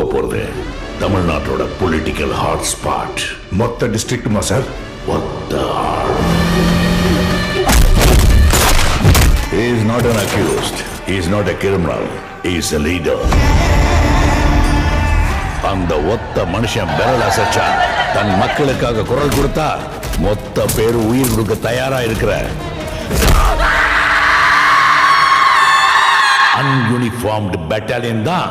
போக போறது தமிழ்நாட்டோட பொலிட்டிக்கல் ஹாட் ஸ்பாட். மொத்த டிஸ்ட்ரிக்ட்டுமா sir? He is not an accused. He is not a criminal. He is a leader. அந்த ஒத்த மனுஷன் பெரல் அசைச்சா தன் மக்களுக்காக குரல் கொடுத்தா மொத்த பேரு உயிர் கொடுக்க தயாரா இருக்கிற அன்யூனிஃபார்ம்டு பெட்டாலியன் தான்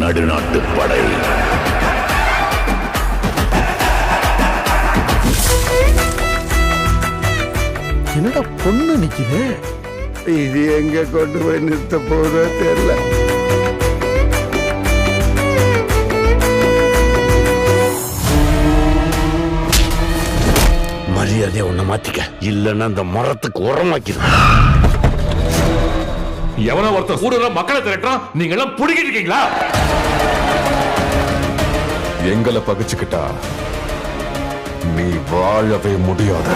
நடுநாட்டு படை. என்னடா பொண்ணு நிக்குது? இது எங்க கொண்டு போய் நிறுத்த போதோ தெரியல. மரியாதையை ஒண்ணு மாத்திக்க, இல்லன்னா அந்த மரத்துக்கு உரமாக்கிடும். எவனோ ஒருத்தர் கூட மக்களை திரட்டுறான், நீங்க எல்லாம் புடிக்கிட்டு இருக்கீங்களா? எங்களை பகிச்சுக்கிட்டா நீ வாழவே முடியாது.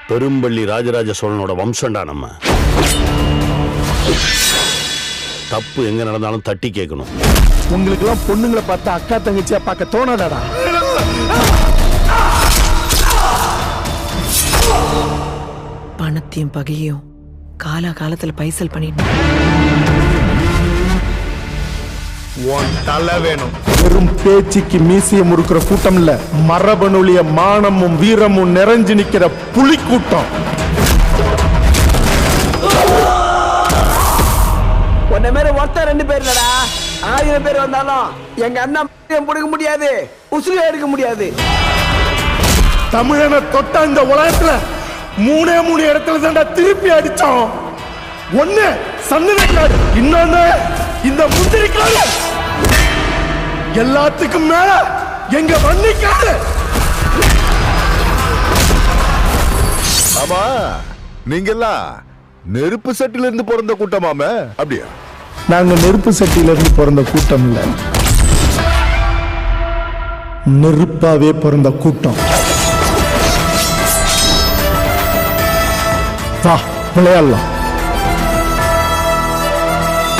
பெரும்பள்ளி ராஜராஜ சோழனோட வம்சம்டா நம்ம. தப்பு எங்க நடந்தாலும் தட்டி கேட்கணும். உங்களுக்கு எல்லாம் பொண்ணுங்களை பார்த்தா அக்கா தங்கச்சியா பார்க்க தோணாதாடா? பணத்தையும் பகையும் காலகாலத்துல பைசல் பண்ணிட்டு தலை வேணும். வெறும் பேச்சுக்கு மீசிய முறுக்கிற கூட்டம் இல்ல, மரபணுலிய மானமும் வீரமும் நிறைஞ்சு நிக்கிற புலி கூட்டம். உன்ன மேல ஒருத்தர் 2 பேர் இல்லடா, 1000 பேர் வந்தாலும் எங்க அண்ணன் பிடிக்க முடியாது, உசுரியா எடுக்க முடியாது. தமிழனை தொட்ட இந்த உலகத்துல 3 இடத்துல தான்டா திருப்பி அடிச்சோம். ஒண்ணு சந்தனக்காடு, இன்னொன்னு இந்த முந்திரிக்காடு, எல்லாத்துக்கும் மேல எங்க வன்னிக்காடு. ஆமா, நீங்கெல்லாம் நெருப்பு சட்டில இருந்து பிறந்த கூட்டமாமே, அப்படியா? நாங்க நெருப்பு சட்டியில இருந்து பிறந்த கூட்டம் இல்ல, நெருப்பாவே பிறந்த கூட்டம். வா விளையாடலாம்.